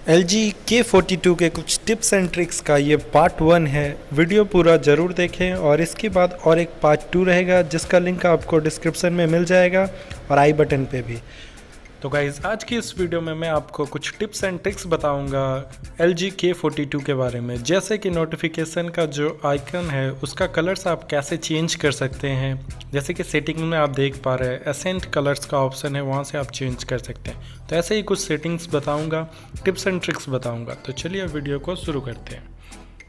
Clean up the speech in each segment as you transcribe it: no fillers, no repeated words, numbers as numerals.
LG K42 के कुछ tips and tricks का ये पार्ट 1 है। वीडियो पूरा ज़रूर देखें और इसके बाद और एक पार्ट 2 रहेगा जिसका लिंक आपको डिस्क्रिप्शन में मिल जाएगा और आई बटन पे भी। तो गाइज़, आज की इस वीडियो में मैं आपको कुछ टिप्स एंड ट्रिक्स बताऊंगा LG K42 के बारे में। जैसे कि नोटिफिकेशन का जो आइकन है उसका कलर्स आप कैसे चेंज कर सकते हैं। जैसे कि सेटिंग में आप देख पा रहे हैं एसेंट कलर्स का ऑप्शन है, वहाँ से आप चेंज कर सकते हैं। तो ऐसे ही कुछ सेटिंग्स बताऊंगा, टिप्स एंड ट्रिक्स बताऊंगा। तो चलिए वीडियो को शुरू करते हैं।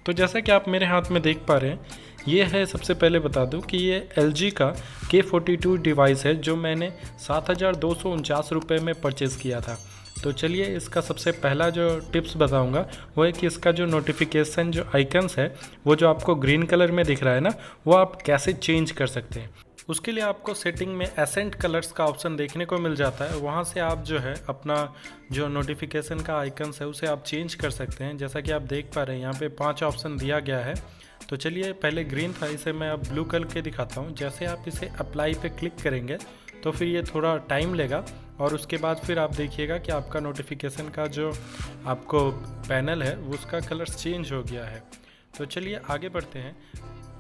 तो जैसा कि आप मेरे हाथ में देख पा रहे हैं, ये है, सबसे पहले बता दूं कि ये LG का K42 डिवाइस है जो मैंने 7,249 रुपये में परचेज़ किया था। तो चलिए इसका सबसे पहला जो टिप्स बताऊंगा वो है कि इसका जो नोटिफिकेशन जो आइकन्स है वो जो आपको ग्रीन कलर में दिख रहा है ना, वो आप कैसे चेंज कर सकते हैं। उसके लिए आपको सेटिंग में एसेंट कलर्स का ऑप्शन देखने को मिल जाता है। वहाँ से आप जो है अपना जो नोटिफिकेशन का आइकन्स है उसे आप चेंज कर सकते हैं। जैसा कि आप देख पा रहे हैं यहाँ पे 5 ऑप्शन दिया गया है। तो चलिए, पहले ग्रीन था, इसे मैं अब ब्लू कलर के दिखाता हूँ। जैसे आप इसे अप्लाई पे क्लिक करेंगे तो फिर ये थोड़ा टाइम लेगा और उसके बाद फिर आप देखिएगा कि आपका नोटिफिकेशन का जो आपको पैनल है वो उसका कलर चेंज हो गया है। तो चलिए आगे बढ़ते हैं।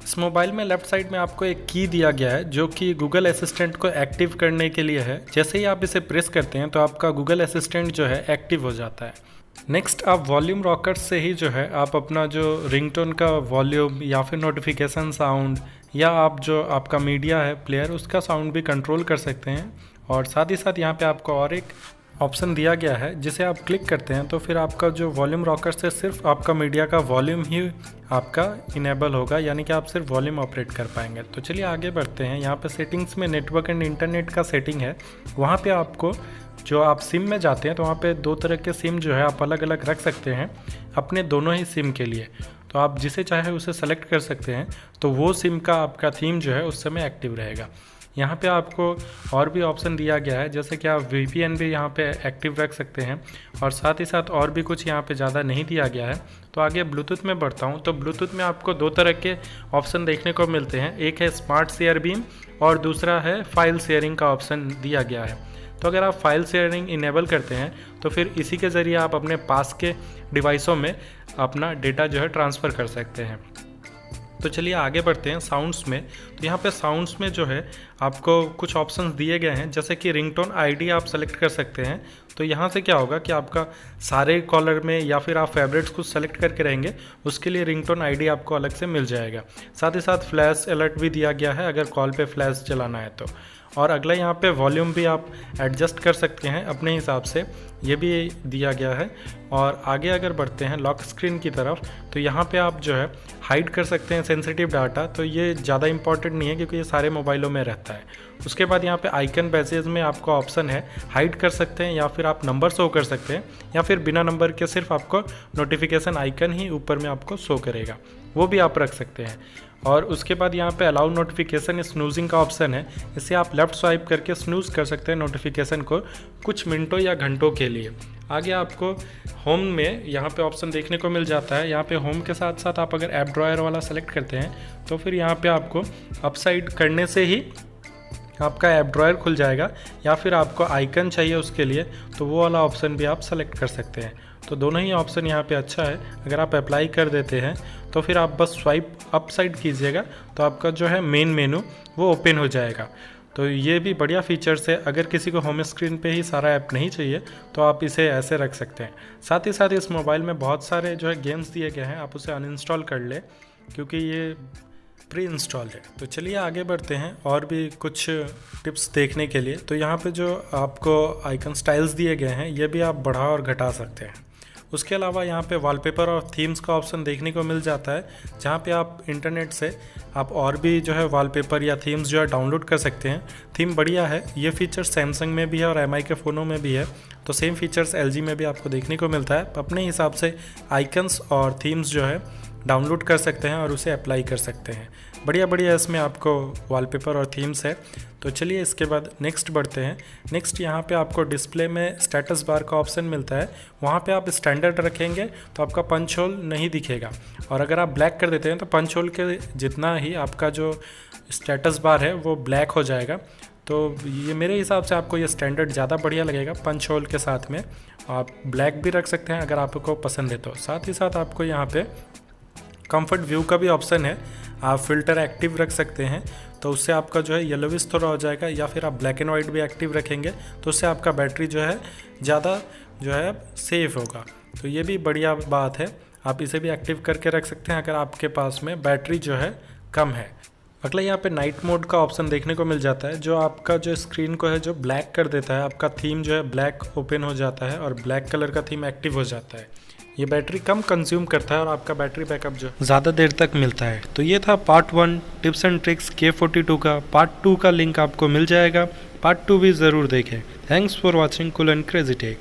इस मोबाइल में लेफ़्ट साइड में आपको एक की दिया गया है जो कि गूगल असिस्टेंट को एक्टिव करने के लिए है। जैसे ही आप इसे प्रेस करते हैं तो आपका गूगल असिस्टेंट जो है एक्टिव हो जाता है। नेक्स्ट, आप वॉल्यूम रॉकर्स से ही जो है आप अपना जो रिंगटोन का वॉल्यूम या फिर नोटिफिकेशन साउंड या आप जो आपका मीडिया है प्लेयर उसका साउंड भी कंट्रोल कर सकते हैं। और साथ ही साथ यहाँ पे आपको और एक ऑप्शन दिया गया है जिसे आप क्लिक करते हैं तो फिर आपका जो वॉल्यूम रॉकर से सिर्फ आपका मीडिया का वॉल्यूम ही आपका इनेबल होगा, यानी कि आप सिर्फ वॉल्यूम ऑपरेट कर पाएंगे। तो चलिए आगे बढ़ते हैं। यहाँ पे सेटिंग्स में नेटवर्क एंड इंटरनेट का सेटिंग है। वहाँ पे आपको जो आप सिम में जाते हैं तो वहाँ पे 2 तरह के सिम जो है आप अलग अलग रख सकते हैं अपने दोनों ही सिम के लिए। तो आप जिसे चाहे उसे सेलेक्ट कर सकते हैं, तो वो सिम का आपका थीम जो है उस समय एक्टिव रहेगा। यहाँ पे आपको और भी ऑप्शन दिया गया है, जैसे कि आप VPN भी यहाँ पे एक्टिव रख सकते हैं और साथ ही साथ और भी कुछ यहाँ पे ज़्यादा नहीं दिया गया है। तो आगे ब्लूटूथ में बढ़ता हूँ। तो ब्लूटूथ में आपको 2 तरह के ऑप्शन देखने को मिलते हैं। एक है स्मार्ट शेयर बीम और दूसरा है फाइल शेयरिंग का ऑप्शन दिया गया है। तो अगर आप फाइल शेयरिंग इनेबल करते हैं तो फिर इसी के ज़रिए आप अपने पास के डिवाइसों में अपना डेटा जो है ट्रांसफ़र कर सकते हैं। तो चलिए आगे बढ़ते हैं साउंड्स में। तो यहाँ पे साउंड्स में जो है आपको कुछ ऑप्शंस दिए गए हैं, जैसे कि रिंगटोन आईडी आप सेलेक्ट कर सकते हैं। तो यहाँ से क्या होगा कि आपका सारे कॉलर में या फिर आप फेवरेट्स को सेलेक्ट करके रहेंगे, उसके लिए रिंगटोन आईडी आपको अलग से मिल जाएगा। साथ ही साथ फ्लैश अलर्ट भी दिया गया है अगर कॉल पे फ्लैश चलाना है तो। और अगला यहाँ पे वॉल्यूम भी आप एडजस्ट कर सकते हैं अपने हिसाब से, ये भी दिया गया है। और आगे अगर बढ़ते हैं लॉक स्क्रीन की तरफ, तो यहाँ पे आप जो है हाइड कर सकते हैं सेंसिटिव डाटा। तो ये ज़्यादा इंपॉर्टेंट नहीं है क्योंकि ये सारे मोबाइलों में रहता है। उसके बाद यहाँ पे आइकन बैजेज में आपका ऑप्शन है हाइड कर सकते हैं या फिर आप नंबर शो कर सकते हैं या फिर बिना नंबर के सिर्फ आपको नोटिफिकेशन आइकन ही ऊपर में आपको शो करेगा, वो भी आप रख सकते हैं। और उसके बाद यहाँ पे अलाउ नोटिफिकेशन स्नूजिंग का ऑप्शन है। इसे आप लेफ़्ट स्वाइप करके स्नूज कर सकते हैं नोटिफिकेशन को कुछ मिनटों या घंटों के लिए। आगे आपको होम में यहाँ पे ऑप्शन देखने को मिल जाता है। यहाँ पे होम के साथ साथ आप अगर ऐप ड्रॉयर वाला सेलेक्ट करते हैं तो फिर यहाँ पे आपको अपसाइड करने से ही आपका ऐप ड्रॉयर खुल जाएगा, या फिर आपको आइकन चाहिए उसके लिए तो वो वाला ऑप्शन भी आप सेलेक्ट कर सकते हैं। तो दोनों ही ऑप्शन यहाँ पे अच्छा है। अगर आप अप्लाई कर देते हैं तो फिर आप बस स्वाइप अप साइड कीजिएगा तो आपका जो है मेन मेनू वो ओपन हो जाएगा। तो ये भी बढ़िया फीचर्स है। अगर किसी को होम स्क्रीन पे ही सारा ऐप नहीं चाहिए तो आप इसे ऐसे रख सकते हैं। साथ ही साथ इस मोबाइल में बहुत सारे जो है गेम्स दिए गए हैं, आप उसे अनइंस्टॉल कर ले क्योंकि ये प्री इंस्टॉल है। तो चलिए आगे बढ़ते हैं और भी कुछ टिप्स देखने के लिए। तो यहाँ पे जो आपको आइकन स्टाइल्स दिए गए हैं ये भी आप बढ़ा और घटा सकते हैं। उसके अलावा यहाँ पे वॉलपेपर और थीम्स का ऑप्शन देखने को मिल जाता है, जहाँ पे आप इंटरनेट से आप और भी जो है वॉलपेपर या थीम्स जो है डाउनलोड कर सकते हैं। थीम बढ़िया है, ये फीचर सैमसंग में भी है और MI के फ़ोनों में भी है। तो सेम फीचर्स LG में भी आपको देखने को मिलता है। अपने हिसाब से आइकन्स और थीम्स जो है डाउनलोड कर सकते हैं और उसे अप्लाई कर सकते हैं। बढ़िया बढ़िया इसमें आपको वॉलपेपर और थीम्स है। तो चलिए इसके बाद नेक्स्ट बढ़ते हैं। नेक्स्ट यहाँ पे आपको डिस्प्ले में स्टेटस बार का ऑप्शन मिलता है। वहाँ पे आप स्टैंडर्ड रखेंगे तो आपका पंच होल नहीं दिखेगा, और अगर आप ब्लैक कर देते हैं तो पंच होल के जितना ही आपका जो स्टेटस बार है वो ब्लैक हो जाएगा। तो ये मेरे हिसाब से आपको ये स्टैंडर्ड ज़्यादा बढ़िया लगेगा पंच होल के साथ में। आप ब्लैक भी रख सकते हैं अगर आपको पसंद है तो। साथ ही साथ आपको यहाँ पे कंफर्ट व्यू का भी ऑप्शन है, आप फ़िल्टर एक्टिव रख सकते हैं तो उससे आपका जो है येलोविश थोड़ा हो जाएगा, या फिर आप ब्लैक एंड वाइट भी एक्टिव रखेंगे तो उससे आपका बैटरी जो है ज़्यादा जो है सेफ़ होगा। तो ये भी बढ़िया बात है, आप इसे भी एक्टिव करके रख सकते हैं अगर आपके पास में बैटरी जो है कम है। अगला यहाँ पे नाइट मोड का ऑप्शन देखने को मिल जाता है, जो आपका जो स्क्रीन को है जो ब्लैक कर देता है, आपका थीम जो है ब्लैक ओपन हो जाता है और ब्लैक कलर का थीम एक्टिव हो जाता है। ये बैटरी कम कंज्यूम करता है और आपका बैटरी बैकअप जो ज़्यादा देर तक मिलता है। तो ये था part 1 tips and tricks K42 का। पार्ट 2 का लिंक आपको मिल जाएगा, पार्ट 2 भी ज़रूर देखें। Thanks for watching cool and crazy take.